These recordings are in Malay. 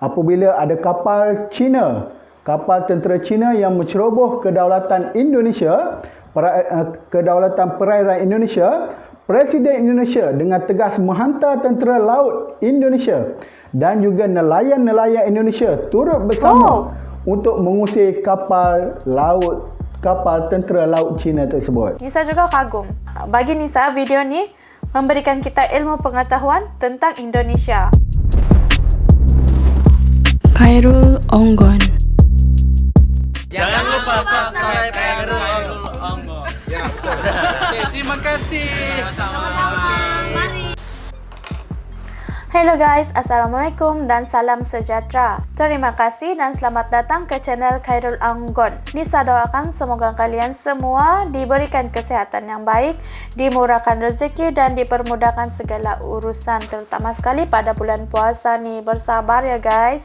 apabila ada kapal Cina, kapal tentera Cina yang menceroboh kedaulatan Indonesia, kedaulatan perairan Indonesia, Presiden Indonesia dengan tegas menghantar tentera laut Indonesia dan juga nelayan-nelayan Indonesia turut bersama untuk mengusir kapal tentera laut Cina tersebut. Nisa juga kagum. Bagi Nisa, video ni memberikan kita ilmu pengetahuan tentang Indonesia. Khairul Onggon. Jangan lupa subscribe Khairul Onggon. Ya, betul. Okay, terima kasih. Hello guys, Assalamualaikum dan salam sejahtera. Terima kasih dan selamat datang ke channel Khairul Onggon. Nisa doakan semoga kalian semua diberikan kesehatan yang baik, dimurahkan rezeki dan dipermudahkan segala urusan, terutama sekali pada bulan puasa nih. Bersabar ya guys.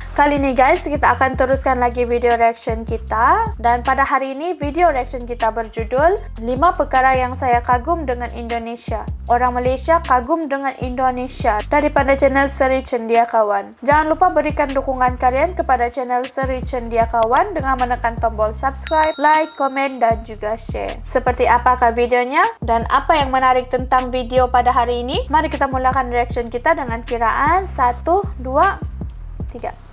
Kali ini guys, kita akan teruskan lagi video reaction kita. Dan pada hari ini, video reaction kita berjudul 5 perkara yang saya kagum dengan Indonesia. Orang Malaysia kagum dengan Indonesia, daripada channel Seri Cendekiawan. Jangan lupa berikan dukungan kalian kepada channel Seri Cendekiawan dengan menekan tombol subscribe, like, komen dan juga share. Seperti apakah videonya dan apa yang menarik tentang video pada hari ini? Mari kita mulakan reaction kita dengan kiraan 1, 2, 3.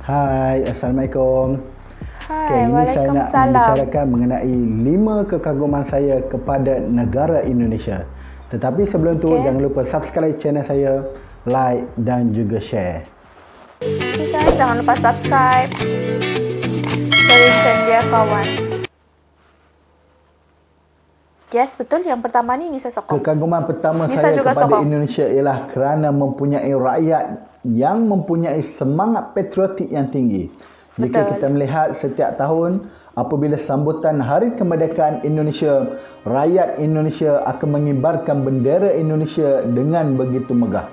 Hai, Assalamualaikum. Hai, Ini saya nak Waalaikumsalam. membicarakan mengenai 5 kekaguman saya kepada negara Indonesia. Tetapi sebelum tu, jangan lupa subscribe channel saya, like dan juga share. Okay guys, jangan lupa subscribe Seri Cendekiawan. Yes, betul. Yang pertama ni Nisa sokong. Kekaguman pertama Nisa saya juga kepada sokong. Indonesia ialah kerana mempunyai rakyat yang mempunyai semangat patriotik yang tinggi. Jika kita melihat setiap tahun apabila sambutan Hari Kemerdekaan Indonesia, rakyat Indonesia akan mengibarkan bendera Indonesia dengan begitu megah.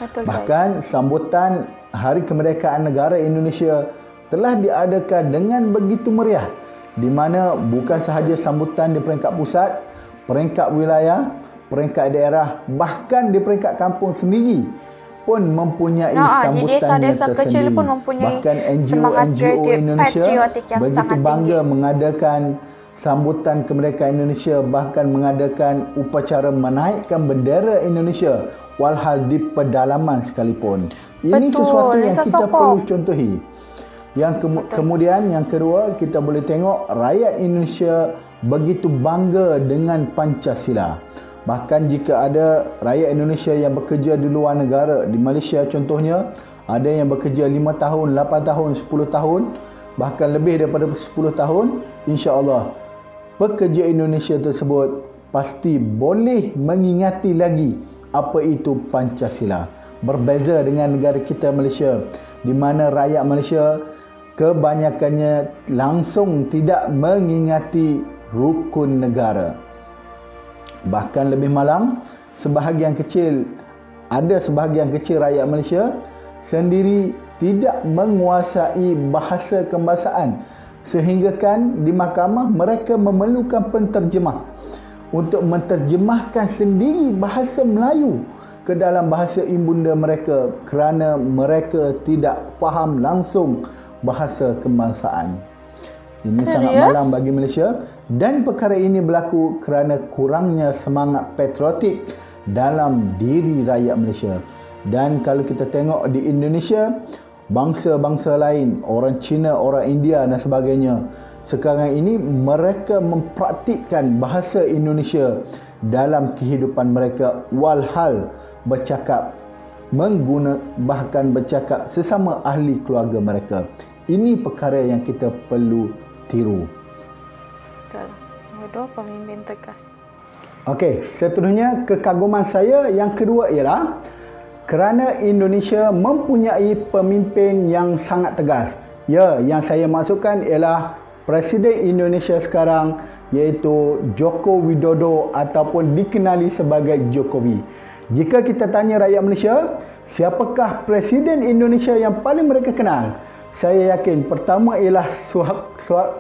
Betul, Bahkan sambutan Hari Kemerdekaan Negara Indonesia telah diadakan dengan begitu meriah, di mana bukan sahaja sambutan di peringkat pusat, peringkat wilayah, peringkat daerah, bahkan di peringkat kampung sendiri pun mempunyai sambutan di desa-desa kecil pun mempunyai Bahkan semangat NGO Indonesia patriotik yang begitu sangat bangga tinggi. mengadakan sambutan kemerdekaan Indonesia, bahkan mengadakan upacara menaikkan bendera Indonesia walhal di pedalaman sekalipun. Ini sesuatu yang kita perlu contohi. Kemudian yang kedua, kita boleh tengok rakyat Indonesia begitu bangga dengan Pancasila. Bahkan jika ada rakyat Indonesia yang bekerja di luar negara, di Malaysia contohnya, ada yang bekerja 5 tahun, 8 tahun, 10 tahun, bahkan lebih daripada 10 tahun, insya-Allah pekerja Indonesia tersebut pasti boleh mengingati lagi apa itu Pancasila. Berbeza dengan negara kita Malaysia, di mana rakyat Malaysia kebanyakannya langsung tidak mengingati rukun negara. Bahkan lebih malang, sebahagian kecil rakyat Malaysia sendiri tidak menguasai bahasa kebangsaan, sehinggakan di mahkamah mereka memerlukan penterjemah untuk menterjemahkan sendiri bahasa Melayu ke dalam bahasa ibunda mereka kerana mereka tidak faham langsung bahasa kebangsaan. Ini sangat malang bagi Malaysia, dan perkara ini berlaku kerana kurangnya semangat patriotik dalam diri rakyat Malaysia. Dan kalau kita tengok di Indonesia, bangsa-bangsa lain, orang Cina, orang India dan sebagainya, sekarang ini mereka mempraktikkan bahasa Indonesia dalam kehidupan mereka walhal bercakap bahkan bercakap sesama ahli keluarga mereka. Ini perkara yang kita perlu tiru. Betul. Dua pemimpin tegas. Okey, seterusnya kekaguman saya yang kedua ialah kerana Indonesia mempunyai pemimpin yang sangat tegas. Ya, yang saya maksudkan ialah Presiden Indonesia sekarang, iaitu Joko Widodo ataupun dikenali sebagai Jokowi. Jika kita tanya rakyat Malaysia, siapakah Presiden Indonesia yang paling mereka kenal? Saya yakin pertama ialah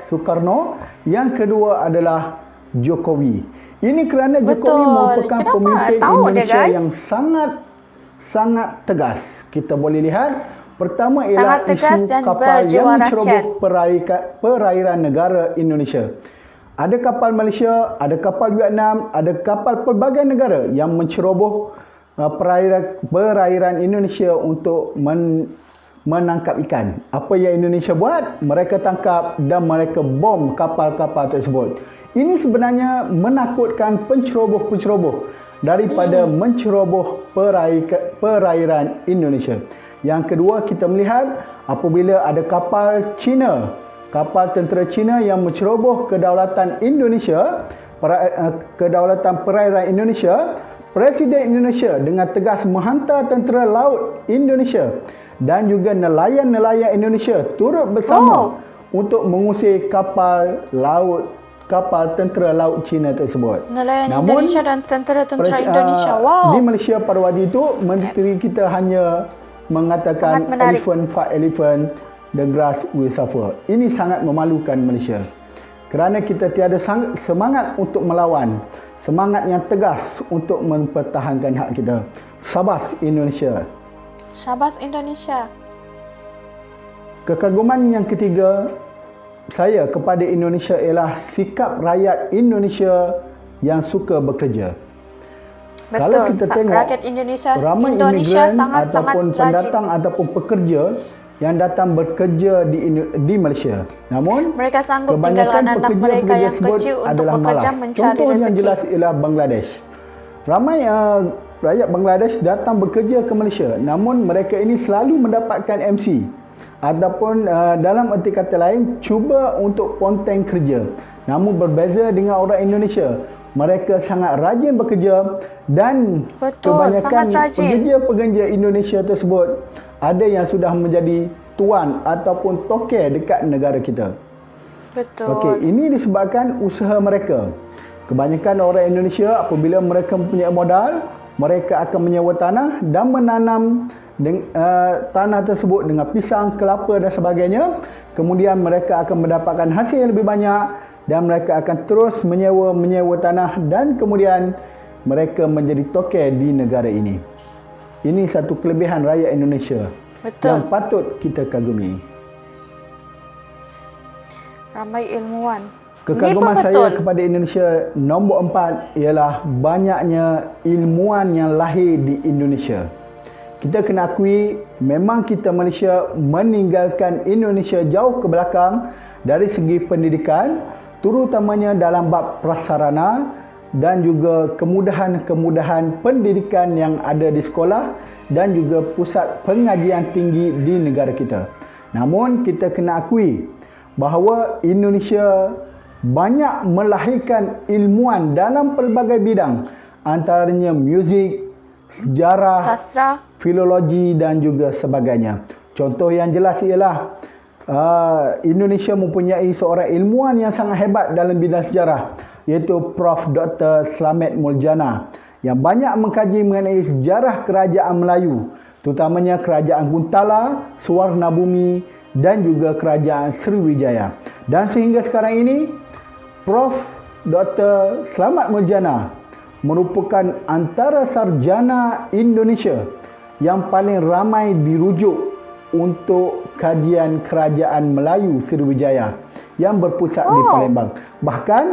Soekarno, yang kedua adalah Jokowi. Ini kerana Jokowi merupakan pemimpin Indonesia yang sangat sangat tegas. Kita boleh lihat pertama ialah Sangat tegas isu dan kapal yang berjiwa menceroboh perairan negara Indonesia. Ada kapal Malaysia, ada kapal Vietnam, ada kapal pelbagai negara yang menceroboh perairan Indonesia untuk menangkap ikan. Apa yang Indonesia buat? Mereka tangkap dan mereka bom kapal-kapal tersebut. Ini sebenarnya menakutkan penceroboh-penceroboh daripada menceroboh perairan Indonesia. Yang kedua, kita melihat apabila ada kapal Cina, kapal tentera Cina yang menceroboh kedaulatan Indonesia, kedaulatan perairan Indonesia, Presiden Indonesia dengan tegas menghantar tentera laut Indonesia dan juga nelayan-nelayan Indonesia turut bersama untuk mengusir kapal tentera laut Cina tersebut. Nelayan Indonesia dan tentera Indonesia. Wow. Di Malaysia pada waktu itu, Menteri kita hanya mengatakan elephant fight elephant, the grass will suffer. Ini sangat memalukan Malaysia. Kerana kita tiada semangat untuk melawan, semangat yang tegas untuk mempertahankan hak kita. Syabas Indonesia. Syabas Indonesia. Kekaguman yang ketiga saya kepada Indonesia ialah sikap rakyat Indonesia yang suka bekerja. Betul. Kalau kita tengok rakyat Indonesia ramai imigran ataupun pendatang ataupun pekerja yang datang bekerja di Malaysia. Namun mereka sanggup kebanyakan tinggalkan anak mereka yang kecil untuk adalah bekerja malas. mencari Contoh rezeki. yang jelas ialah Bangladesh. Ramai rakyat Bangladesh datang bekerja ke Malaysia, namun mereka ini selalu mendapatkan MC ataupun dalam erti kata lain cuba untuk ponteng kerja. Namun berbeza dengan orang Indonesia, mereka sangat rajin bekerja dan kebanyakan pekerja-pekerja Indonesia tersebut ada yang sudah menjadi tuan ataupun toke dekat negara kita. Betul. Okey, ini disebabkan usaha mereka. Kebanyakan orang Indonesia apabila mereka mempunyai modal, mereka akan menyewa tanah dan menanam tanah tersebut dengan pisang, kelapa dan sebagainya. Kemudian mereka akan mendapatkan hasil yang lebih banyak dan mereka akan terus menyewa tanah dan kemudian mereka menjadi toke di negara ini. Ini satu kelebihan rakyat Indonesia. Betul. Yang patut kita kagumi. Ramai ilmuwan. Kekaguman saya kepada Indonesia nombor 4 ialah banyaknya ilmuwan yang lahir di Indonesia. Kita kena akui memang kita Malaysia meninggalkan Indonesia jauh ke belakang dari segi pendidikan, terutamanya dalam bab prasarana dan juga kemudahan-kemudahan pendidikan yang ada di sekolah dan juga pusat pengajian tinggi di negara kita. Namun kita kena akui bahawa Indonesia banyak melahirkan ilmuwan dalam pelbagai bidang, antaranya muzik, sejarah, sastra, filologi dan juga sebagainya. Contoh yang jelas ialah Indonesia mempunyai seorang ilmuwan yang sangat hebat dalam bidang sejarah, iaitu Prof. Dr. Slamet Muljana, yang banyak mengkaji mengenai sejarah kerajaan Melayu, terutamanya kerajaan Kuntala, Suwarnabumi dan juga kerajaan Sriwijaya. Dan sehingga sekarang ini Prof. Dr. Slamet Muljana merupakan antara sarjana Indonesia yang paling ramai dirujuk untuk kajian kerajaan Melayu Sriwijaya yang berpusat di Palembang. Bahkan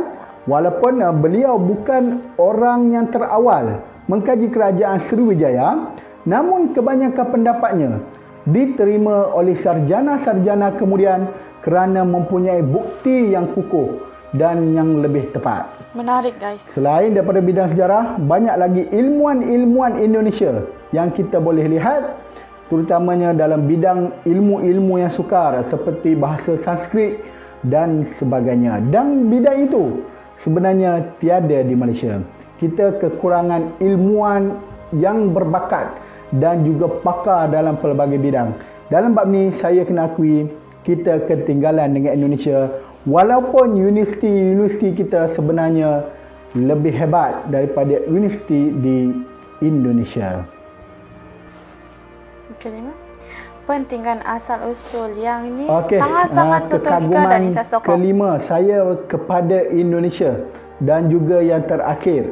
walaupun beliau bukan orang yang terawal mengkaji kerajaan Sriwijaya, namun kebanyakan pendapatnya diterima oleh sarjana-sarjana kemudian kerana mempunyai bukti yang kukuh dan yang lebih tepat. Menarik guys. Selain daripada bidang sejarah, banyak lagi ilmuwan-ilmuwan Indonesia yang kita boleh lihat, terutamanya dalam bidang ilmu-ilmu yang sukar seperti bahasa Sanskrit dan sebagainya. Dan bidang itu sebenarnya tiada di Malaysia. Kita kekurangan ilmuwan yang berbakat dan juga pakar dalam pelbagai bidang. Dalam bab ni saya kena akui kita ketinggalan dengan Indonesia, walaupun universiti kita sebenarnya lebih hebat daripada universiti di Indonesia. Kelima, pentingkan asal usul. Yang ini sangat-sangat betul juga dari saya sokong. Kelima saya kepada Indonesia dan juga yang terakhir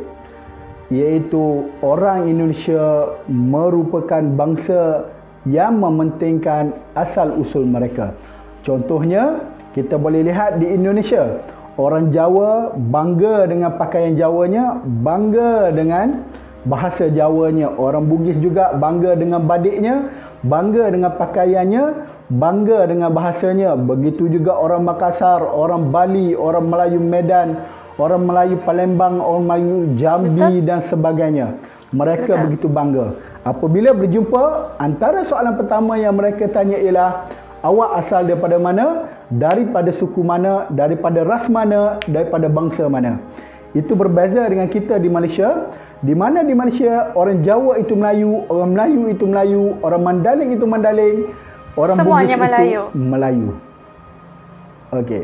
iaitu orang Indonesia merupakan bangsa yang mementingkan asal-usul mereka. Contohnya, kita boleh lihat di Indonesia, orang Jawa bangga dengan pakaian Jawanya, bangga dengan bahasa Jawanya. Orang Bugis juga bangga dengan badiknya, bangga dengan pakaiannya, bangga dengan bahasanya. Begitu juga orang Makassar, orang Bali, orang Melayu Medan, orang Melayu Palembang, orang Melayu Jambi dan sebagainya. Mereka begitu bangga. Apabila berjumpa, antara soalan pertama yang mereka tanya ialah, awak asal daripada mana? Daripada suku mana? Daripada ras mana? Daripada bangsa mana? Itu berbeza dengan kita di Malaysia. Di mana di Malaysia orang Jawa itu Melayu, orang Melayu itu Melayu, orang Mandaling itu Mandaling, orang semuanya Bugis Melayu. itu Melayu. Okey.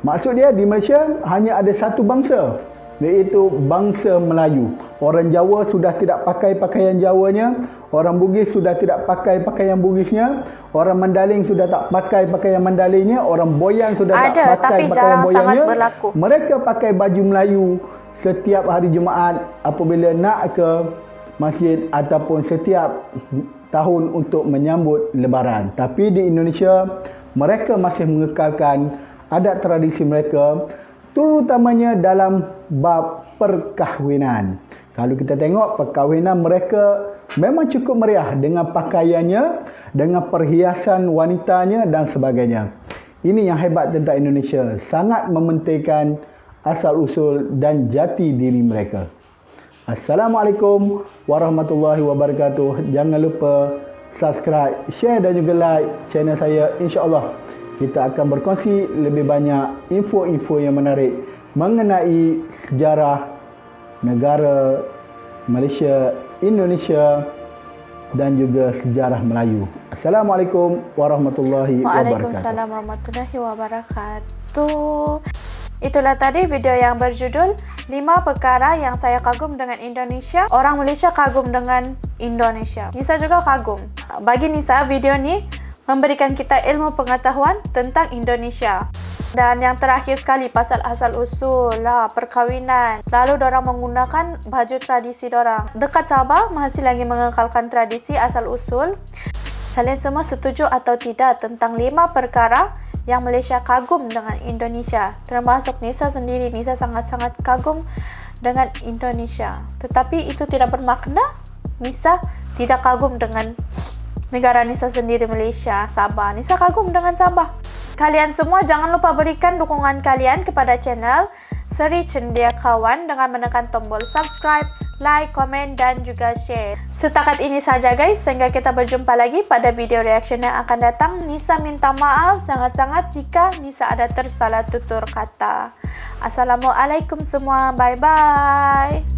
Maksud dia di Malaysia hanya ada satu bangsa, iaitu bangsa Melayu. Orang Jawa sudah tidak pakai pakaian Jawanya, orang Bugis sudah tidak pakai pakaian Bugisnya, orang Mandaling sudah tak pakai pakaian Mandalingnya, orang Boyan sudah tak pakai pakaian Boyannya. Mereka pakai baju Melayu setiap hari Jumaat apabila nak ke masjid ataupun setiap tahun untuk menyambut Lebaran. Tapi di Indonesia, mereka masih mengekalkan adat tradisi mereka, terutamanya dalam bab perkahwinan. Kalau kita tengok perkahwinan mereka memang cukup meriah dengan pakaiannya, dengan perhiasan wanitanya dan sebagainya. Ini yang hebat tentang Indonesia, sangat mementingkan asal-usul dan jati diri mereka. Assalamualaikum warahmatullahi wabarakatuh. Jangan lupa subscribe, share dan juga like channel saya. InsyaAllah kita akan berkongsi lebih banyak info-info yang menarik mengenai sejarah negara Malaysia, Indonesia dan juga sejarah Melayu. Assalamualaikum warahmatullahi wabarakatuh. Waalaikumsalam warahmatullahi wabarakatuh. Itulah tadi video yang berjudul 5 perkara yang saya kagum dengan Indonesia. Orang Malaysia kagum dengan Indonesia. Nisa juga kagum. Bagi Nisa, video ni memberikan kita ilmu pengetahuan tentang Indonesia. Dan yang terakhir sekali, pasal asal-usul lah, perkahwinan. Selalu dorang menggunakan baju tradisi dorang. Dekat Sabah masih lagi mengekalkan tradisi asal-usul. Kalian semua setuju atau tidak tentang 5 perkara yang Malaysia kagum dengan Indonesia? Termasuk Nisa sendiri. Nisa sangat-sangat kagum dengan Indonesia. Tetapi itu tidak bermakna Nisa tidak kagum dengan negara Nisa sendiri, Malaysia, Sabah. Nisa kagum dengan Sabah. Kalian semua jangan lupa berikan dukungan kalian kepada channel Seri Cendekiawan dengan menekan tombol subscribe, like, komen dan juga share. Setakat ini saja guys, sehingga kita berjumpa lagi pada video reaction yang akan datang. Nisa minta maaf sangat-sangat jika Nisa ada tersalah tutur kata. Assalamualaikum semua, bye-bye.